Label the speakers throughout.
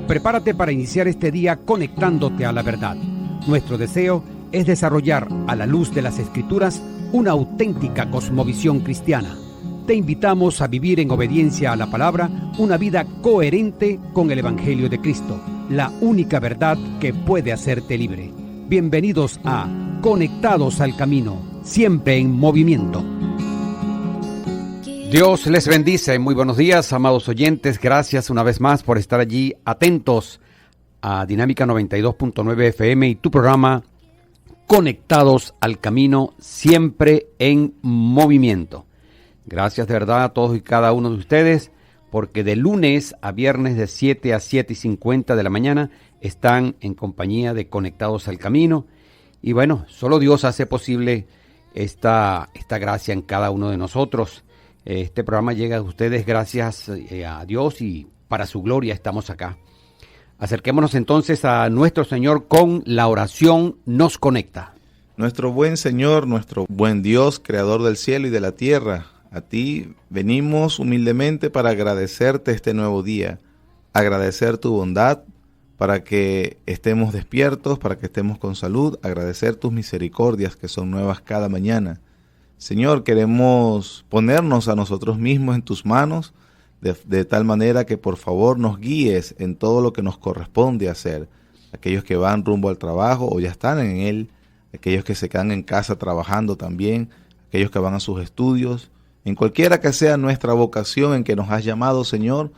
Speaker 1: Prepárate para iniciar este día conectándote a la verdad. Nuestro deseo es desarrollar, a la luz de las Escrituras, una auténtica cosmovisión cristiana. Te invitamos a vivir en obediencia a la palabra una vida coherente con el Evangelio de Cristo, la única verdad que puede hacerte libre. Bienvenidos a Conectados al Camino, siempre en movimiento. Dios les bendice. Muy buenos días, amados oyentes. Gracias una vez más por estar allí atentos a Dinámica 92.9 FM y tu programa Conectados al Camino, siempre en movimiento. Gracias de verdad a todos y cada uno de ustedes, porque de lunes a viernes de 7 a 7:50 de la mañana están en compañía de Conectados al Camino. Y bueno, solo Dios hace posible esta gracia en cada uno de nosotros. Este programa llega a ustedes gracias a Dios y para su gloria estamos acá. Acerquémonos entonces a nuestro Señor con la oración nos conecta.
Speaker 2: Nuestro buen Señor, nuestro buen Dios, creador del cielo y de la tierra, a ti venimos humildemente para agradecerte este nuevo día, agradecer tu bondad para que estemos despiertos, para que estemos con salud, agradecer tus misericordias que son nuevas cada mañana. Señor, queremos ponernos a nosotros mismos en tus manos, de tal manera que por favor nos guíes en todo lo que nos corresponde hacer. Aquellos que van rumbo al trabajo o ya están en él, aquellos que se quedan en casa trabajando también, aquellos que van a sus estudios, en cualquiera que sea nuestra vocación en que nos has llamado, Señor,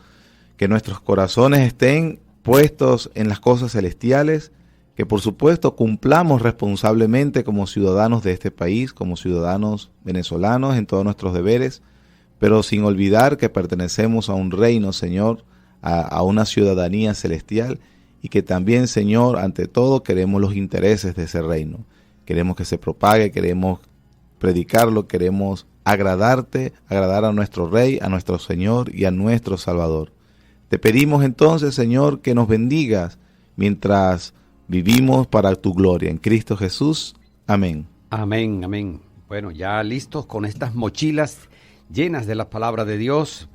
Speaker 2: que nuestros corazones estén puestos en las cosas celestiales, que por supuesto cumplamos responsablemente como ciudadanos de este país, como ciudadanos venezolanos en todos nuestros deberes, pero sin olvidar que pertenecemos a un reino, Señor, a una ciudadanía celestial, y que también, Señor, ante todo queremos los intereses de ese reino. Queremos que se propague, queremos predicarlo, queremos agradarte, agradar a nuestro Rey, a nuestro Señor y a nuestro Salvador. Te pedimos entonces, Señor, que nos bendigas mientras vivimos para tu gloria. En Cristo Jesús. Amén.
Speaker 1: Amén, amén. Bueno, ya listos con estas mochilas llenas de la palabra de Dios,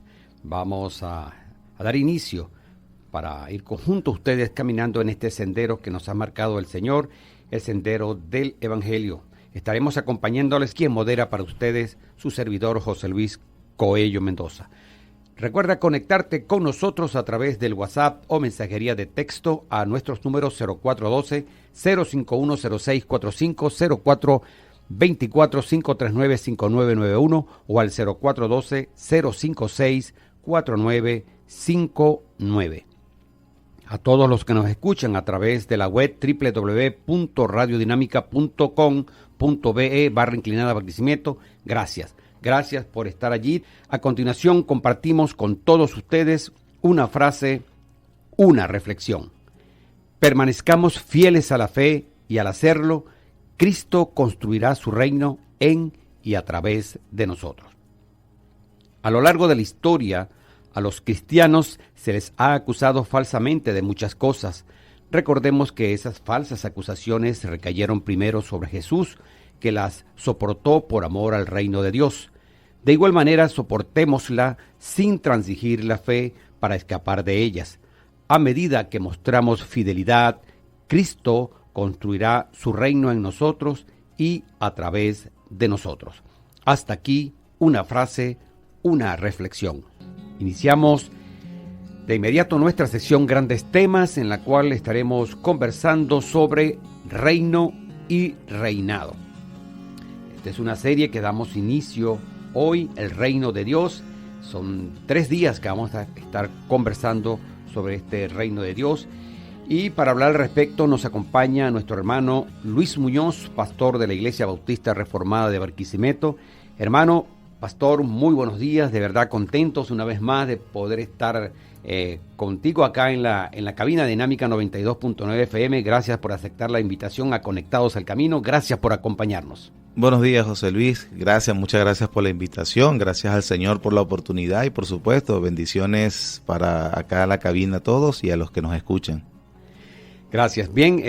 Speaker 1: vamos a dar inicio para ir junto a ustedes caminando en este sendero que nos ha marcado el Señor, el sendero del Evangelio. Estaremos acompañándoles quien modera para ustedes su servidor José Luis Coello Mendoza. Recuerda conectarte con nosotros a través del WhatsApp o mensajería de texto a nuestros números 0412-051-0645, 0424-539-5991 o al 0412-056-4959. A todos los que nos escuchan a través de la web www.radiodinamica.com.be/Barquisimeto, gracias. Gracias por estar allí. A continuación compartimos con todos ustedes una frase, una reflexión. Permanezcamos fieles a la fe y al hacerlo, Cristo construirá su reino en y a través de nosotros. A lo largo de la historia, a los cristianos se les ha acusado falsamente de muchas cosas. Recordemos que esas falsas acusaciones recayeron primero sobre Jesús, que las soportó por amor al reino de Dios. De igual manera, soportémosla sin transigir la fe para escapar de ellas. A medida que mostramos fidelidad, Cristo construirá su reino en nosotros y a través de nosotros. Hasta aquí una frase, una reflexión. Iniciamos de inmediato nuestra sección Grandes Temas, en la cual estaremos conversando sobre reino y reinado. Esta es una serie que damos inicio hoy, el reino de Dios. Son 3 días que vamos a estar conversando sobre este reino de Dios. Y para hablar al respecto nos acompaña nuestro hermano Luis Muñoz, pastor de la Iglesia Bautista Reformada de Barquisimeto. Hermano pastor, muy buenos días, de verdad contentos una vez más de poder estar contigo acá en la cabina Dinámica 92.9 FM. Gracias por aceptar la invitación a Conectados al Camino, gracias por acompañarnos.
Speaker 2: Buenos días, José Luis. Gracias, muchas gracias por la invitación. Gracias al Señor por la oportunidad y, por supuesto, bendiciones para acá a la cabina a todos y a los que nos escuchan.
Speaker 1: Gracias. Bien,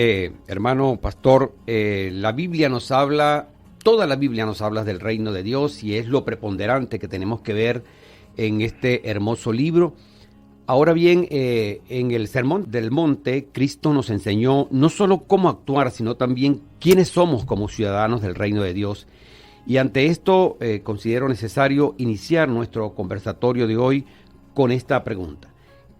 Speaker 1: hermano pastor, la Biblia nos habla, toda la Biblia nos habla del reino de Dios y es lo preponderante que tenemos que ver en este hermoso libro. Ahora bien, en el Sermón del Monte, Cristo nos enseñó no solo cómo actuar, sino también quiénes somos como ciudadanos del reino de Dios. Y ante esto, considero necesario iniciar nuestro conversatorio de hoy con esta pregunta.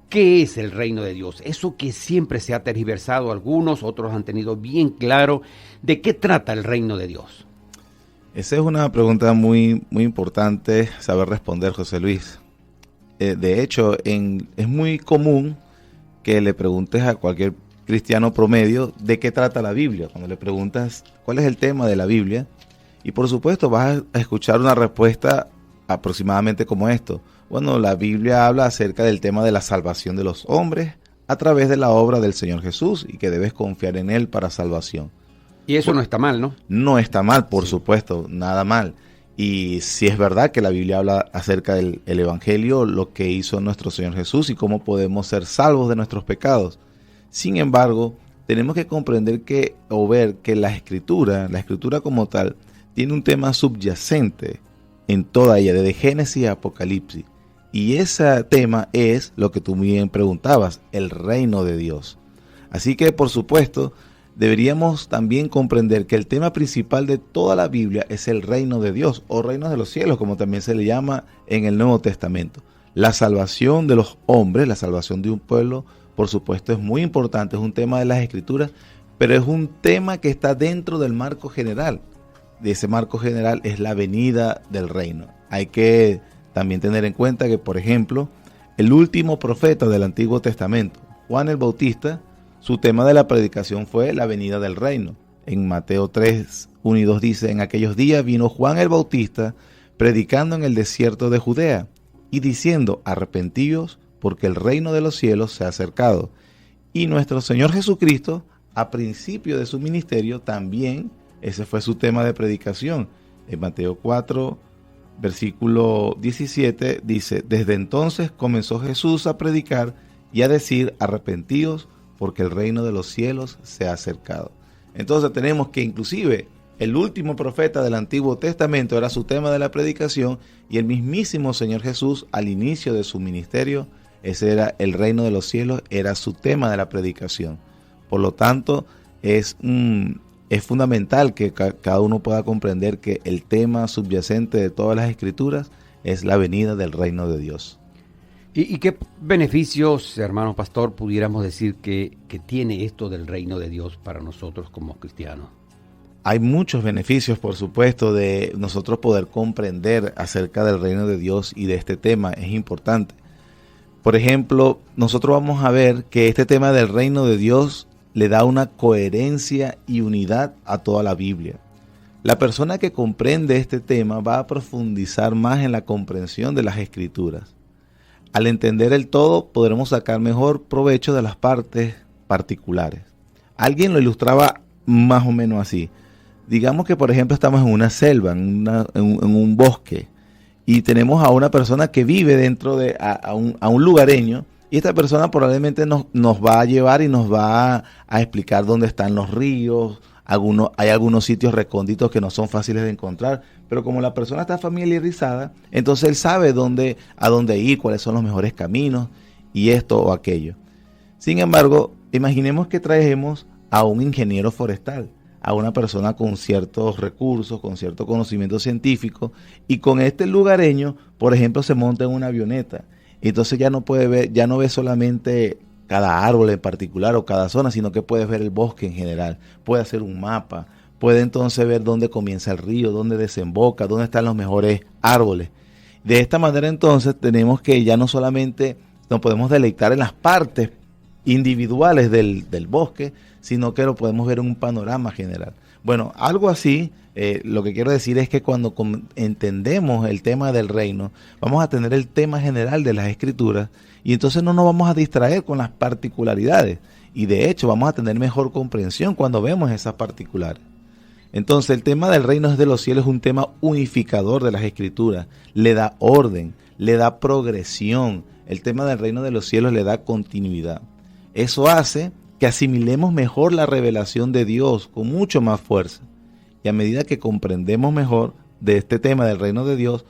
Speaker 1: ¿Qué es el reino de Dios? Eso que siempre se ha tergiversado algunos, otros han tenido bien claro. ¿De qué trata el reino de Dios?
Speaker 2: Esa es una pregunta muy importante saber responder, José Luis. De hecho, es muy común que le preguntes a cualquier cristiano promedio de qué trata la Biblia. Cuando le preguntas cuál es el tema de la Biblia, y por supuesto vas a escuchar una respuesta aproximadamente como esto. Bueno, la Biblia habla acerca del tema de la salvación de los hombres a través de la obra del Señor Jesús y que debes confiar en Él para salvación.
Speaker 1: Y eso no está mal, ¿no?
Speaker 2: No está mal, por supuesto, nada mal. Y si es verdad que la Biblia habla acerca del Evangelio, lo que hizo nuestro Señor Jesús y cómo podemos ser salvos de nuestros pecados. Sin embargo, tenemos que comprender o ver que la escritura como tal, tiene un tema subyacente en toda ella, desde Génesis a Apocalipsis. Y ese tema es lo que tú bien preguntabas, el reino de Dios. Así que, por supuesto, deberíamos también comprender que el tema principal de toda la Biblia es el reino de Dios, o reino de los cielos, como también se le llama en el Nuevo Testamento. La salvación de los hombres, la salvación de un pueblo, por supuesto, es muy importante, es un tema de las Escrituras, pero es un tema que está dentro del marco general. De ese marco general es la venida del reino. Hay que también tener en cuenta que, por ejemplo, el último profeta del Antiguo Testamento, Juan el Bautista, su tema de la predicación fue la venida del reino. En Mateo 3, 1 y 2 dice: en aquellos días vino Juan el Bautista predicando en el desierto de Judea y diciendo: arrepentíos, porque el reino de los cielos se ha acercado. Y nuestro Señor Jesucristo, a principio de su ministerio, también ese fue su tema de predicación. En Mateo 4, versículo 17 dice: desde entonces comenzó Jesús a predicar y a decir: arrepentíos, porque el reino de los cielos se ha acercado. Entonces tenemos que inclusive el último profeta del Antiguo Testamento era su tema de la predicación, y el mismísimo Señor Jesús al inicio de su ministerio, ese era el reino de los cielos, era su tema de la predicación. Por lo tanto, es fundamental que cada uno pueda comprender que el tema subyacente de todas las Escrituras es la venida del reino de Dios.
Speaker 1: ¿Y qué beneficios, hermano pastor, pudiéramos decir que tiene esto del reino de Dios para nosotros como cristianos?
Speaker 2: Hay muchos beneficios, por supuesto, de nosotros poder comprender acerca del reino de Dios y de este tema. Es importante. Por ejemplo, nosotros vamos a ver que este tema del reino de Dios le da una coherencia y unidad a toda la Biblia. La persona que comprende este tema va a profundizar más en la comprensión de las Escrituras. Al entender el todo, podremos sacar mejor provecho de las partes particulares. Alguien lo ilustraba más o menos así. Digamos que, por ejemplo, estamos en una selva, en un bosque, y tenemos a una persona que vive dentro de a un lugareño, y esta persona probablemente nos va a llevar y nos va a explicar dónde están los ríos. Hay algunos sitios recónditos que no son fáciles de encontrar, pero como la persona está familiarizada, entonces él sabe a dónde ir, cuáles son los mejores caminos y esto o aquello. Sin embargo, imaginemos que traemos a un ingeniero forestal, a una persona con ciertos recursos, con cierto conocimiento científico, y con este lugareño, por ejemplo, se monta en una avioneta. Entonces ya no ve solamente cada árbol en particular o cada zona, sino que puedes ver el bosque en general, puede hacer un mapa, puede entonces ver dónde comienza el río, dónde desemboca, dónde están los mejores árboles. De esta manera entonces tenemos que ya no solamente nos podemos deleitar en las partes individuales del bosque, sino que lo podemos ver en un panorama general. Bueno, algo así, lo que quiero decir es que cuando entendemos el tema del reino, vamos a tener el tema general de las Escrituras, y entonces no nos vamos a distraer con las particularidades, y de hecho vamos a tener mejor comprensión cuando vemos esas particulares. Entonces el tema del reino de los cielos es un tema unificador de las Escrituras, le da orden, le da progresión. El tema del reino de los cielos le da continuidad. Eso hace que asimilemos mejor la revelación de Dios con mucho más fuerza. Y a medida que comprendemos mejor de este tema del reino de Dios,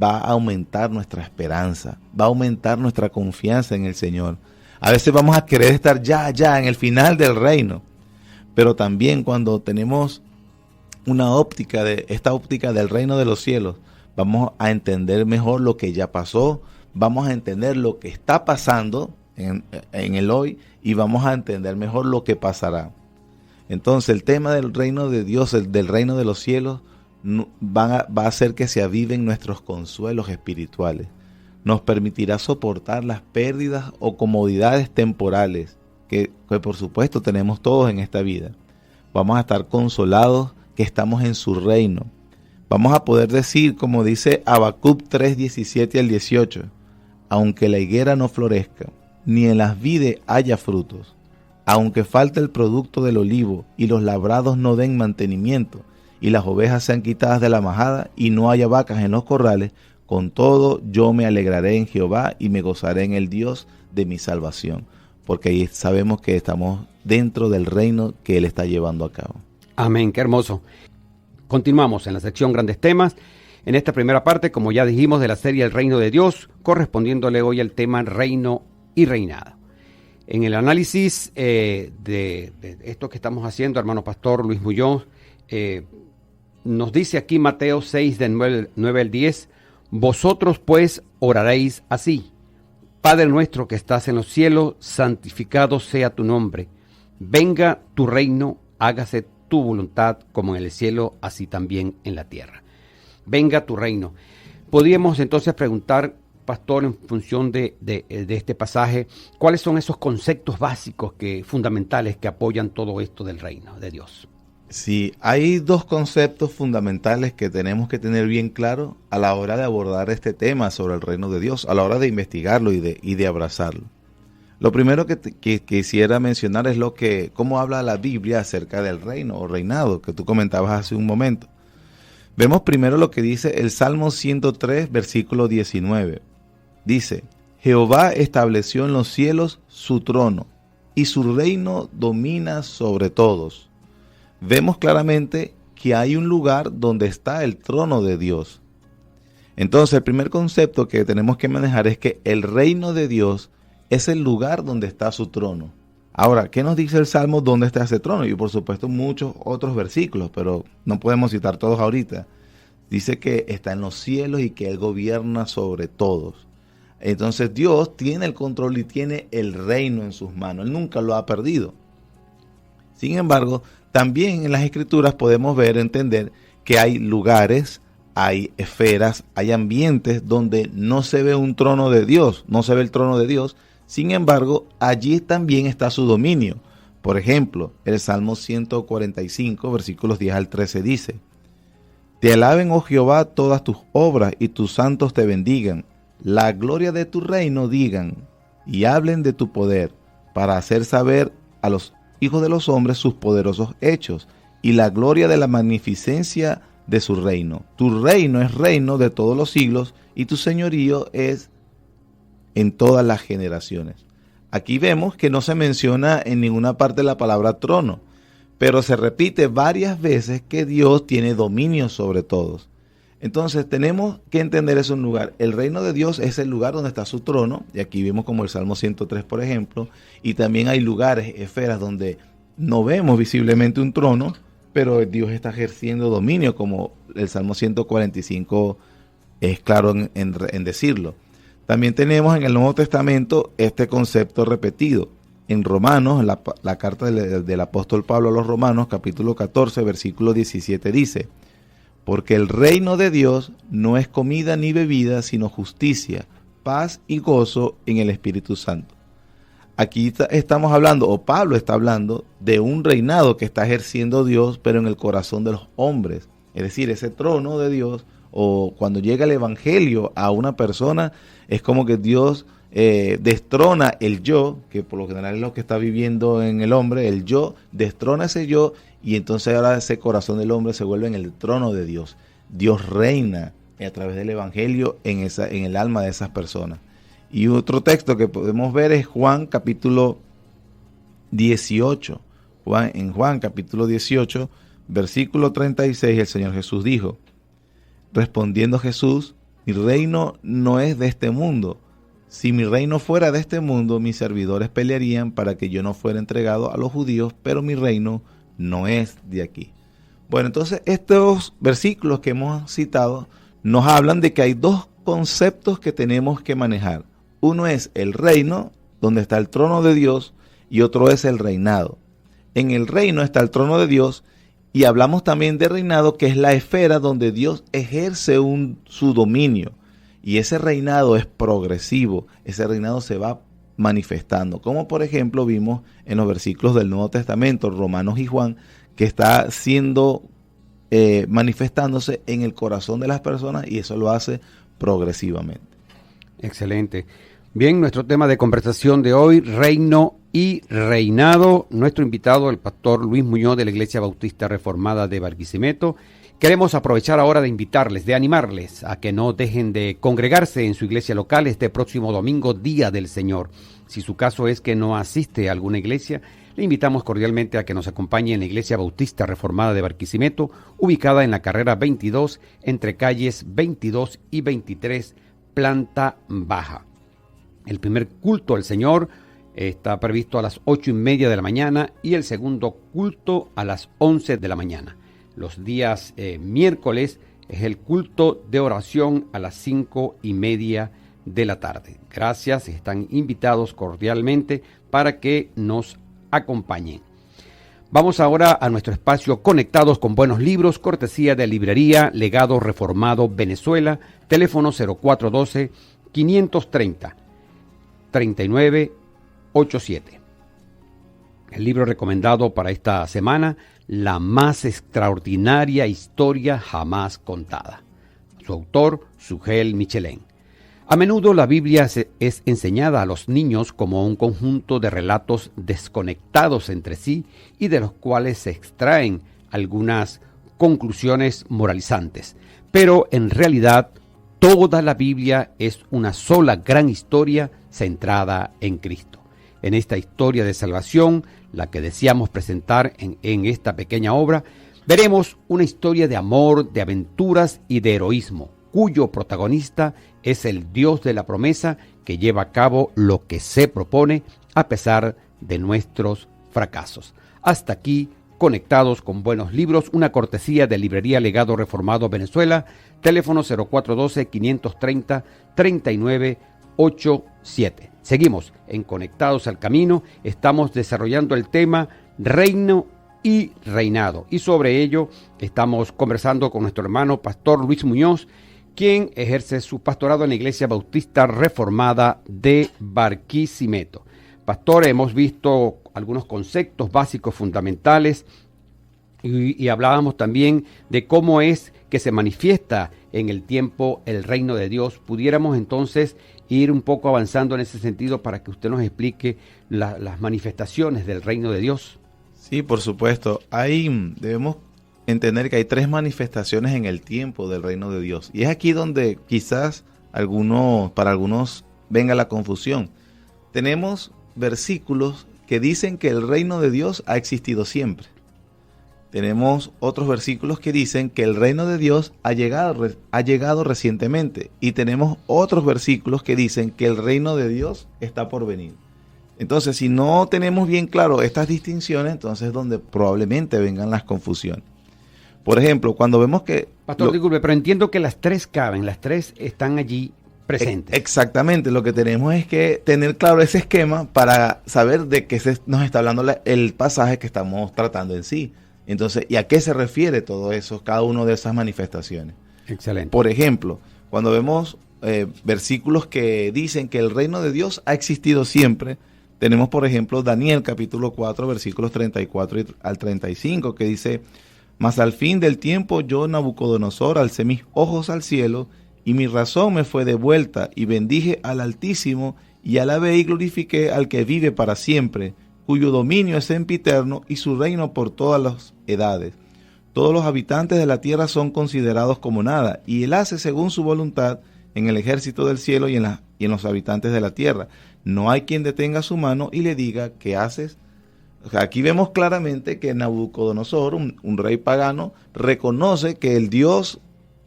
Speaker 2: va a aumentar nuestra esperanza, va a aumentar nuestra confianza en el Señor. A veces vamos a querer estar ya en el final del reino, pero también cuando tenemos esta óptica del reino de los cielos, vamos a entender mejor lo que ya pasó, vamos a entender lo que está pasando en el hoy y vamos a entender mejor lo que pasará. Entonces el tema del reino de Dios, del reino de los cielos, va a hacer que se aviven nuestros consuelos espirituales. Nos permitirá soportar las pérdidas o comodidades temporales que por supuesto tenemos todos en esta vida. Vamos a estar consolados que estamos en su reino. Vamos a poder decir, como dice Habacuc 3:17 al 18, aunque la higuera no florezca, ni en las vides haya frutos, aunque falte el producto del olivo y los labrados no den mantenimiento, y las ovejas sean quitadas de la majada y no haya vacas en los corrales, con todo yo me alegraré en Jehová y me gozaré en el Dios de mi salvación, porque ahí sabemos que estamos dentro del reino que Él está llevando a cabo.
Speaker 1: Amén, qué hermoso. Continuamos en la sección Grandes Temas. En esta primera parte, como ya dijimos, de la serie El Reino de Dios, correspondiéndole hoy al tema Reino y Reinado. En el análisis de esto que estamos haciendo, hermano pastor Luis Muñoz, nos dice aquí Mateo 6, del 9 al 10, vosotros pues oraréis así: Padre nuestro que estás en los cielos, santificado sea tu nombre. Venga tu reino, hágase tu voluntad como en el cielo, así también en la tierra. Venga tu reino. Podríamos entonces preguntar, pastor, en función de este pasaje, ¿cuáles son esos conceptos básicos fundamentales que apoyan todo esto del reino de Dios?
Speaker 2: Sí, hay dos conceptos fundamentales que tenemos que tener bien claro a la hora de abordar este tema sobre el reino de Dios, a la hora de investigarlo y de abrazarlo. Lo primero que quisiera mencionar es cómo habla la Biblia acerca del reino o reinado que tú comentabas hace un momento. Vemos primero lo que dice el Salmo 103, versículo 19. Dice: Jehová estableció en los cielos su trono, y su reino domina sobre todos. Vemos claramente que hay un lugar donde está el trono de Dios. Entonces, el primer concepto que tenemos que manejar es que el reino de Dios es el lugar donde está su trono. Ahora, ¿qué nos dice el Salmo dónde está ese trono? Y por supuesto muchos otros versículos, pero no podemos citar todos ahorita. Dice que está en los cielos y que Él gobierna sobre todos. Entonces Dios tiene el control y tiene el reino en sus manos. Él nunca lo ha perdido. Sin embargo, también en las Escrituras podemos entender que hay lugares, hay esferas, hay ambientes donde no se ve un trono de Dios, no se ve el trono de Dios. Sin embargo, allí también está su dominio. Por ejemplo, el Salmo 145, versículos 10 al 13 dice: Te alaben, oh Jehová, todas tus obras, y tus santos te bendigan. La gloria de tu reino digan, y hablen de tu poder, para hacer saber a los hijos de los hombres sus poderosos hechos, y la gloria de la magnificencia de su reino. Tu reino es reino de todos los siglos, y tu señorío es en todas las generaciones. Aquí vemos que no se menciona en ninguna parte la palabra trono, pero se repite varias veces que Dios tiene dominio sobre todos. Entonces tenemos que entender eso en un lugar. El reino de Dios es el lugar donde está su trono, y aquí vemos como el Salmo 103, por ejemplo, y también hay lugares, esferas, donde no vemos visiblemente un trono, pero Dios está ejerciendo dominio, como el Salmo 145 es claro en decirlo. También tenemos en el Nuevo Testamento este concepto repetido. En Romanos, la carta del apóstol Pablo a los Romanos, capítulo 14, versículo 17 dice: Porque el reino de Dios no es comida ni bebida, sino justicia, paz y gozo en el Espíritu Santo. Aquí estamos hablando, o Pablo está hablando, de un reinado que está ejerciendo Dios, pero en el corazón de los hombres. Es decir, ese trono de Dios, o cuando llega el evangelio a una persona, es como que Dios destrona el yo, que por lo general es lo que está viviendo en el hombre, el yo, destrona ese yo, y entonces ahora ese corazón del hombre se vuelve en el trono de Dios. Dios reina a través del evangelio en el alma de esas personas. Y otro texto que podemos ver es Juan capítulo 18. En Juan capítulo 18, versículo 36, el Señor Jesús dijo: Respondiendo Jesús, Mi reino no es de este mundo. Si mi reino fuera de este mundo, mis servidores pelearían para que yo no fuera entregado a los judíos, pero mi reino no es de aquí. Bueno, entonces estos versículos que hemos citado nos hablan de que hay dos conceptos que tenemos que manejar. Uno es el reino, donde está el trono de Dios, y otro es el reinado. En el reino está el trono de Dios, y hablamos también de reinado, que es la esfera donde Dios ejerce su dominio. Y ese reinado es progresivo, ese reinado se va manifestando. Como por ejemplo vimos en los versículos del Nuevo Testamento, Romanos y Juan, que está siendo manifestándose en el corazón de las personas, y eso lo hace progresivamente.
Speaker 1: Excelente. Bien, nuestro tema de conversación de hoy, reino y reinado. Nuestro invitado, el pastor Luis Muñoz de la Iglesia Bautista Reformada de Barquisimeto. Queremos aprovechar ahora de invitarles, de animarles a que no dejen de congregarse en su iglesia local este próximo domingo, Día del Señor. Si su caso es que no asiste a alguna iglesia, le invitamos cordialmente a que nos acompañe en la Iglesia Bautista Reformada de Barquisimeto, ubicada en la carrera 22, entre calles 22 y 23, planta baja. El primer culto al Señor está previsto a las 8:30 de la mañana y el segundo culto a las 11 de la mañana. Los días miércoles es el culto de oración a las 5:30 de la tarde. Gracias, están invitados cordialmente para que nos acompañen. Vamos ahora a nuestro espacio Conectados con Buenos Libros, cortesía de Librería Legado Reformado Venezuela, teléfono 0412-530-3987. El libro recomendado para esta semana, La más extraordinaria historia jamás contada. Su autor, Sugel Michelén. A menudo la Biblia es enseñada a los niños como un conjunto de relatos desconectados entre sí y de los cuales se extraen algunas conclusiones moralizantes. Pero en realidad toda la Biblia es una sola gran historia centrada en Cristo. En esta historia de salvación, la que deseamos presentar en esta pequeña obra, veremos una historia de amor, de aventuras y de heroísmo, cuyo protagonista es el Dios de la promesa que lleva a cabo lo que se propone a pesar de nuestros fracasos. Hasta aquí, Conectados con Buenos Libros, una cortesía de Librería Legado Reformado Venezuela, teléfono 0412-530-3987. Seguimos en Conectados al Camino, estamos desarrollando el tema reino y reinado, y sobre ello estamos conversando con nuestro hermano pastor Luis Muñoz, quien ejerce su pastorado en la Iglesia Bautista Reformada de Barquisimeto. Pastor, hemos visto algunos conceptos básicos fundamentales y hablábamos también de cómo es que se manifiesta en el tiempo el reino de Dios. Pudiéramos entonces ir un poco avanzando en ese sentido para que usted nos explique las manifestaciones del reino de Dios.
Speaker 2: Sí, por supuesto. Ahí debemos entender que hay tres manifestaciones en el tiempo del reino de Dios. Y es aquí donde quizás para algunos venga la confusión. Tenemos versículos que dicen que el reino de Dios ha existido siempre. Tenemos otros versículos que dicen que el reino de Dios ha llegado recientemente. Y tenemos otros versículos que dicen que el reino de Dios está por venir. Entonces, si no tenemos bien claro estas distinciones, entonces es donde probablemente vengan las confusiones. Por ejemplo, cuando vemos que...
Speaker 1: Pastor, disculpe, pero entiendo que las tres caben, las tres están allí presentes.
Speaker 2: Exactamente, lo que tenemos es que tener claro ese esquema para saber de qué nos está hablando el pasaje que estamos tratando en sí. Entonces, ¿y a qué se refiere todo eso, cada una de esas manifestaciones?
Speaker 1: Excelente.
Speaker 2: Por ejemplo, cuando vemos versículos que dicen que el reino de Dios ha existido siempre, tenemos, por ejemplo, Daniel capítulo 4, versículos 34 al 35, que dice: mas al fin del tiempo yo, Nabucodonosor, alcé mis ojos al cielo, y mi razón me fue devuelta, y bendije al Altísimo, y alabé y glorifiqué al que vive para siempre, cuyo dominio es sempiterno, y su reino por todas las edades. Todos los habitantes de la tierra son considerados como nada, y él hace según su voluntad en el ejército del cielo y en los habitantes de la tierra. No hay quien detenga su mano y le diga: ¿qué haces? O sea, aquí vemos claramente que Nabucodonosor, un rey pagano, reconoce que el Dios,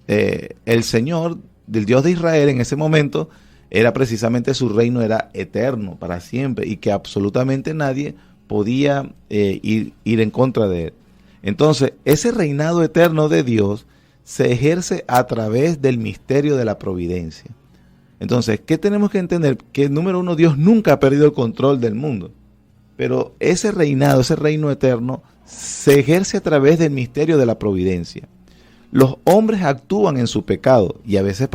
Speaker 2: el Señor del Dios de Israel en ese momento era precisamente su reino era eterno para siempre y que absolutamente nadie podía ir en contra de él. Entonces, ese reinado eterno de Dios se ejerce a través del misterio de la providencia. Entonces, ¿qué tenemos que entender? Que número uno, Dios nunca ha perdido el control del mundo, pero ese reinado, ese reino eterno, se ejerce a través del misterio de la providencia. Los hombres actúan en su pecado y a veces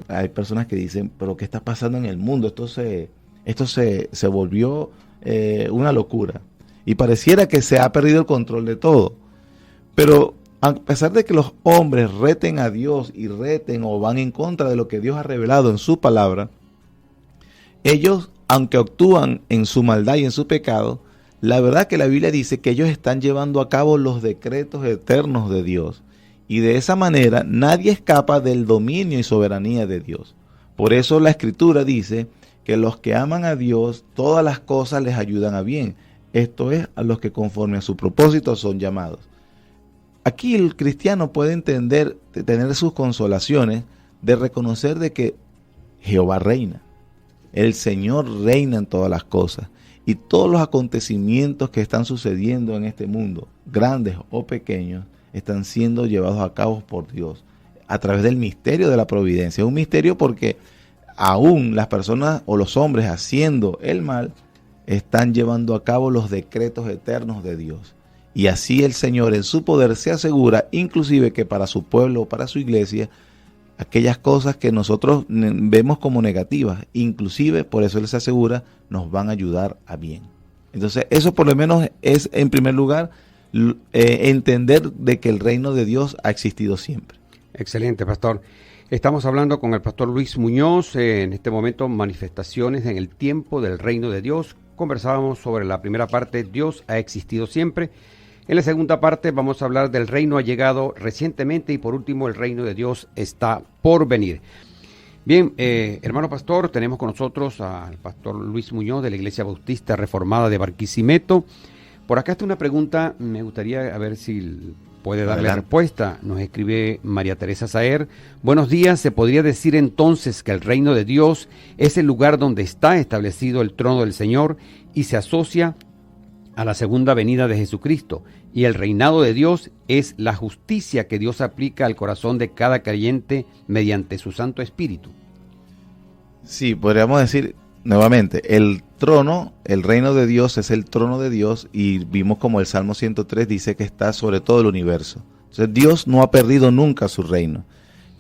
Speaker 2: hay personas que dicen, pero ¿qué está pasando en el mundo? Esto se volvió una locura y pareciera que se ha perdido el control de todo. Pero a pesar de que los hombres reten a Dios y reten o van en contra de lo que Dios ha revelado en su palabra, ellos, aunque actúan en su maldad y en su pecado, la verdad que la Biblia dice que ellos están llevando a cabo los decretos eternos de Dios. Y de esa manera nadie escapa del dominio y soberanía de Dios. Por eso la Escritura dice que los que aman a Dios, todas las cosas les ayudan a bien. Esto es, a los que conforme a su propósito son llamados. Aquí el cristiano puede entender, tener sus consolaciones de reconocer de que Jehová reina. El Señor reina en todas las cosas. Y todos los acontecimientos que están sucediendo en este mundo, grandes o pequeños, están siendo llevados a cabo por Dios a través del misterio de la providencia. Es un misterio porque aún las personas o los hombres haciendo el mal están llevando a cabo los decretos eternos de Dios. Y así el Señor en su poder se asegura, inclusive que para su pueblo o para su iglesia, aquellas cosas que nosotros vemos como negativas, inclusive por eso Él se asegura, nos van a ayudar a bien. Entonces eso por lo menos es en primer lugar entender de que el reino de Dios ha existido siempre.
Speaker 1: Excelente, pastor. Estamos hablando con el pastor Luis Muñoz, en este momento manifestaciones en el tiempo del reino de Dios. Conversábamos sobre la primera parte, Dios ha existido siempre. En la segunda parte vamos a hablar del reino ha llegado recientemente y por último el reino de Dios está por venir. Bien, hermano pastor, tenemos con nosotros al pastor Luis Muñoz de la Iglesia Bautista Reformada de Barquisimeto. Por acá está una pregunta, me gustaría a ver si puede darle respuesta. Nos escribe María Teresa Saer. Buenos días, ¿se podría decir entonces que el reino de Dios es el lugar donde está establecido el trono del Señor y se asocia a la segunda venida de Jesucristo? Y el reinado de Dios es la justicia que Dios aplica al corazón de cada creyente mediante su Santo Espíritu.
Speaker 2: Sí, podríamos decir nuevamente, el trono, el reino de Dios es el trono de Dios y vimos como el Salmo 103 dice que está sobre todo el universo. Entonces Dios no ha perdido nunca su reino.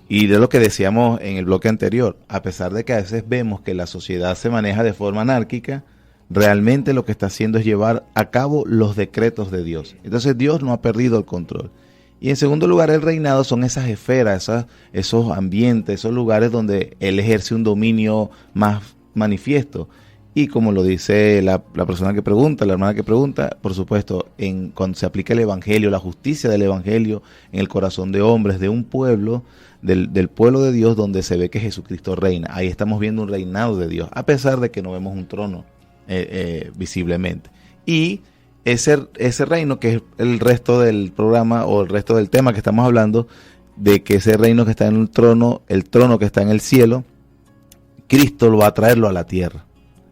Speaker 2: Y de lo que decíamos en el bloque anterior, a pesar de que a veces vemos que la sociedad se maneja de forma anárquica, realmente lo que está haciendo es llevar a cabo los decretos de Dios. Entonces Dios no ha perdido el control. Y en segundo lugar, el reinado son esas esferas, esos ambientes, esos lugares donde Él ejerce un dominio más manifiesto. Y como lo dice la persona que pregunta, la hermana que pregunta, por supuesto, cuando se aplica el evangelio, la justicia del evangelio en el corazón de hombres, de un pueblo, del pueblo de Dios, donde se ve que Jesucristo reina. Ahí estamos viendo un reinado de Dios, a pesar de que no vemos un trono visiblemente. Y ese reino, que es el resto del programa o el resto del tema que estamos hablando, de que ese reino que está en el trono que está en el cielo, Cristo lo va a traerlo a la tierra.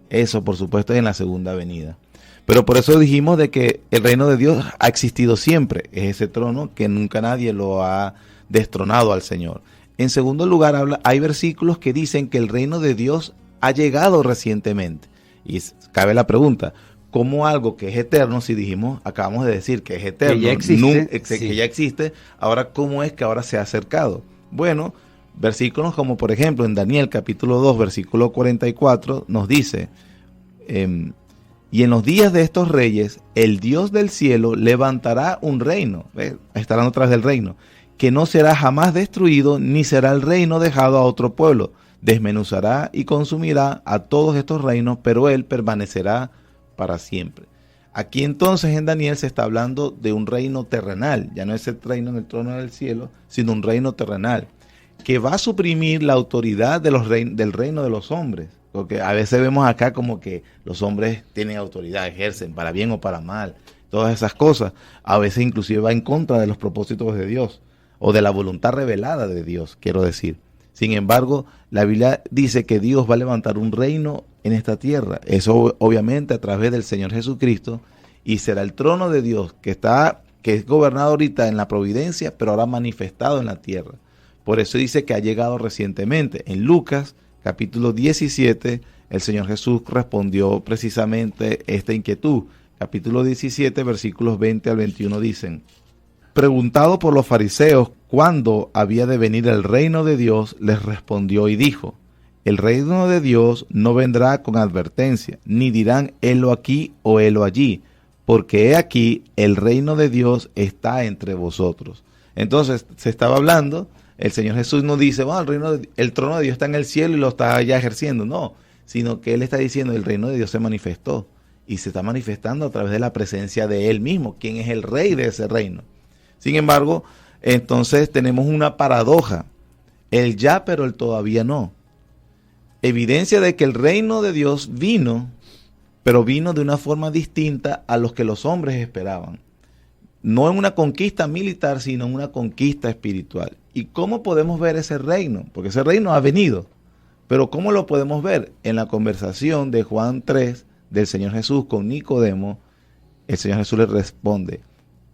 Speaker 2: Eso, por supuesto, es en la segunda venida. Pero por eso dijimos de que el reino de Dios ha existido siempre. Es ese trono que nunca nadie lo ha destronado al Señor. En segundo lugar, hay versículos que dicen que el reino de Dios ha llegado recientemente. Y cabe la pregunta, ¿cómo algo que es eterno, si acabamos de decir que es eterno, que ya existe, ahora cómo es que ahora se ha acercado? Bueno, versículos como por ejemplo en Daniel capítulo 2, versículo 44, nos dice, y en los días de estos reyes, el Dios del cielo levantará un reino, estarán otra vez del reino, que no será jamás destruido, ni será el reino dejado a otro pueblo. Desmenuzará y consumirá a todos estos reinos, pero Él permanecerá para siempre. Aquí entonces en Daniel se está hablando de un reino terrenal, ya no es el reino en el trono del cielo, sino un reino terrenal, que va a suprimir la autoridad del reino de los hombres. Porque a veces vemos acá como que los hombres tienen autoridad, ejercen para bien o para mal, todas esas cosas. A veces inclusive va en contra de los propósitos de Dios, o de la voluntad revelada de Dios, quiero decir. Sin embargo, la Biblia dice que Dios va a levantar un reino en esta tierra. Eso obviamente a través del Señor Jesucristo, y será el trono de Dios que es gobernado ahorita en la providencia, pero ahora manifestado en la tierra. Por eso dice que ha llegado recientemente. En Lucas, capítulo 17, el Señor Jesús respondió precisamente esta inquietud. Capítulo 17, versículos 20 al 21 dicen: preguntado por los fariseos cuándo había de venir el reino de Dios, les respondió y dijo: el reino de Dios no vendrá con advertencia, ni dirán helo aquí o helo allí, porque he aquí el reino de Dios está entre vosotros. Entonces se estaba hablando, el Señor Jesús no dice, bueno, el trono de Dios está en el cielo y lo está ya ejerciendo, no, sino que Él está diciendo el reino de Dios se manifestó y se está manifestando a través de la presencia de Él mismo, quien es el rey de ese reino. Sin embargo, entonces tenemos una paradoja, el ya pero el todavía no. Evidencia de que el reino de Dios vino, pero vino de una forma distinta a los que los hombres esperaban. No en una conquista militar, sino en una conquista espiritual. ¿Y cómo podemos ver ese reino? Porque ese reino ha venido. Pero ¿cómo lo podemos ver? En la conversación de Juan 3 del Señor Jesús con Nicodemo, el Señor Jesús le responde: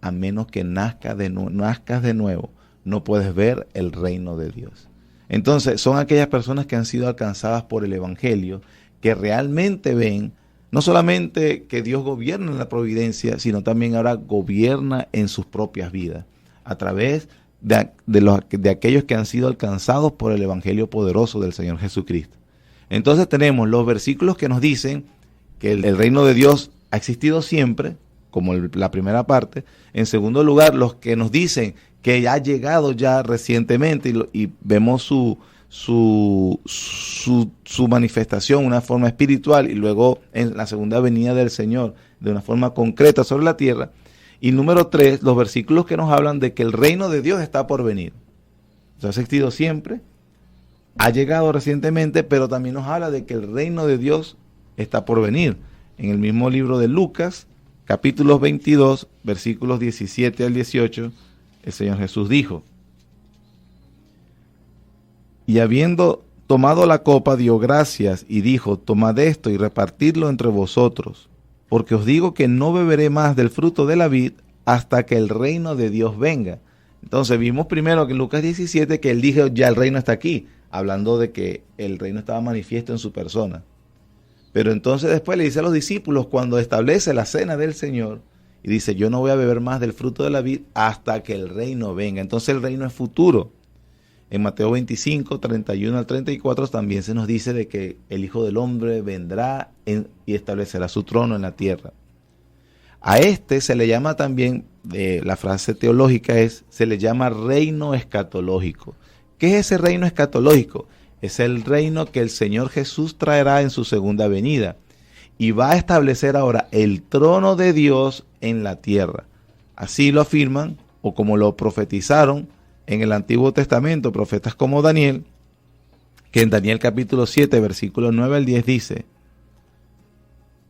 Speaker 2: a menos que nazcas de nuevo, no puedes ver el reino de Dios. Entonces, son aquellas personas que han sido alcanzadas por el Evangelio, que realmente ven no solamente que Dios gobierna en la providencia, sino también ahora gobierna en sus propias vidas, a través de aquellos que han sido alcanzados por el Evangelio poderoso del Señor Jesucristo. Entonces tenemos los versículos que nos dicen que el reino de Dios ha existido siempre, como la primera parte. En segundo lugar, los que nos dicen que ha llegado ya recientemente y vemos su manifestación, una forma espiritual, y luego en la segunda venida del Señor de una forma concreta sobre la tierra. Y número 3, los versículos que nos hablan de que el reino de Dios está por venir. Ha existido siempre, ha llegado recientemente, pero también nos habla de que el reino de Dios está por venir. En el mismo libro de Lucas, capítulo 22, versículos 17 al 18, el Señor Jesús dijo: y habiendo tomado la copa, dio gracias y dijo: tomad esto y repartidlo entre vosotros, porque os digo que no beberé más del fruto de la vid hasta que el reino de Dios venga. Entonces vimos primero que en Lucas 17 que él dijo: ya el reino está aquí, hablando de que el reino estaba manifiesto en su persona. Pero entonces después le dice a los discípulos, cuando establece la cena del Señor, y dice: yo no voy a beber más del fruto de la vid hasta que el reino venga. Entonces el reino es futuro. En Mateo 25, 31 al 34 también se nos dice de que el Hijo del Hombre vendrá y establecerá su trono en la tierra. A este se le llama también, la frase teológica se le llama reino escatológico. ¿Qué es ese reino escatológico? Es el reino que el Señor Jesús traerá en su segunda venida y va a establecer ahora el trono de Dios en la tierra. Así lo afirman, o como lo profetizaron en el Antiguo Testamento, profetas como Daniel, que en Daniel capítulo 7, versículos 9 al 10 dice: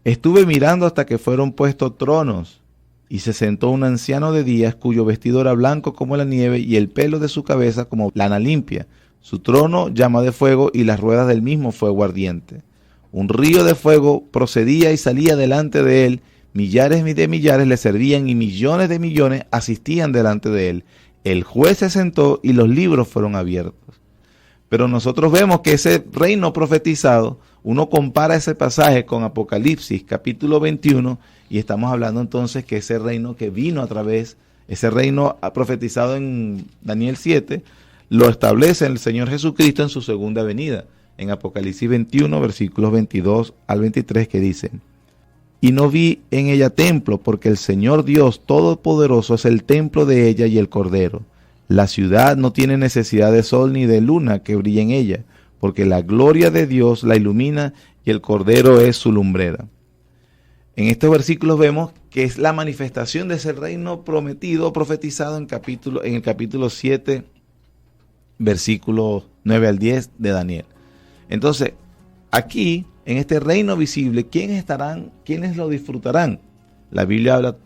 Speaker 2: estuve mirando hasta que fueron puestos tronos, y se sentó un anciano de días, cuyo vestido era blanco como la nieve, y el pelo de su cabeza como lana limpia. Su trono llama de fuego, y las ruedas del mismo fuego ardiente. Un río de fuego procedía y salía delante de él, millares de millares le servían, y millones de millones asistían delante de él. El juez se sentó y los libros fueron abiertos. Pero nosotros vemos que ese reino profetizado, uno compara ese pasaje con Apocalipsis capítulo 21, y estamos hablando entonces que ese reino que vino a través, ese reino profetizado en Daniel 7, lo establece el Señor Jesucristo en su segunda venida, en Apocalipsis 21, versículos 22 al 23, que dicen: y no vi en ella templo, porque el Señor Dios Todopoderoso es el templo de ella y el Cordero. La ciudad no tiene necesidad de sol ni de luna que brille en ella, porque la gloria de Dios la ilumina y el Cordero es su lumbrera. En estos versículos vemos que es la manifestación de ese reino prometido, profetizado en el capítulo 7, versículos 9 al 10 de Daniel. Entonces, aquí, en este reino visible, ¿quiénes lo disfrutarán? La Biblia habla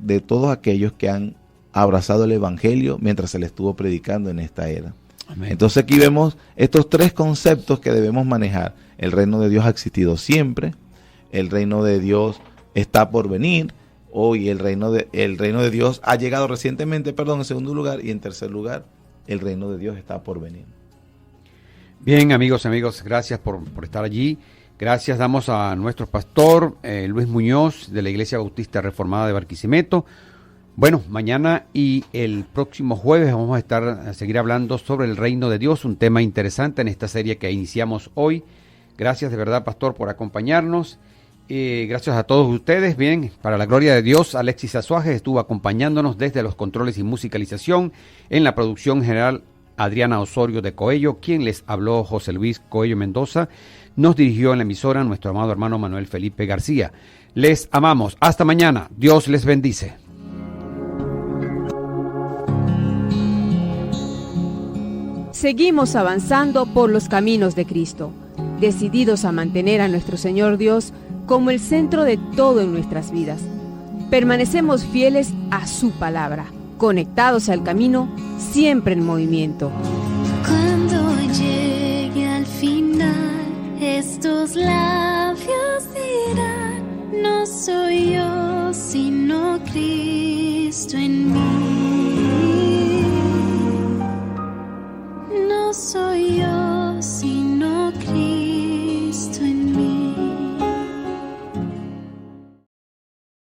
Speaker 2: de todos aquellos que han abrazado el Evangelio mientras se le estuvo predicando en esta era. Amén. Entonces aquí vemos estos tres conceptos que debemos manejar. El reino de Dios ha existido siempre, el reino de Dios está por venir, hoy el reino de Dios ha llegado recientemente, en segundo lugar, y en tercer lugar, el reino de Dios está por venir.
Speaker 1: Bien, amigos, gracias por estar allí. Gracias damos a nuestro pastor Luis Muñoz de la Iglesia Bautista Reformada de Barquisimeto. Bueno, mañana y el próximo jueves vamos a seguir hablando sobre el reino de Dios, un tema interesante en esta serie que iniciamos hoy. Gracias de verdad, pastor, por acompañarnos. Gracias a todos ustedes. Bien, para la gloria de Dios, Alexis Azuaje estuvo acompañándonos desde los controles y musicalización. En la producción general, Adriana Osorio de Coello. Quien les habló, José Luis Coello Mendoza. Nos dirigió en la emisora nuestro amado hermano Manuel Felipe García. Les amamos. Hasta mañana. Dios les bendice.
Speaker 3: Seguimos avanzando por los caminos de Cristo, decididos a mantener a nuestro Señor Dios como el centro de todo en nuestras vidas. Permanecemos fieles a su palabra, conectados al camino, siempre en movimiento.
Speaker 4: Cuando llegue al final, estos labios dirán: no soy yo, sino Cristo en mí. No soy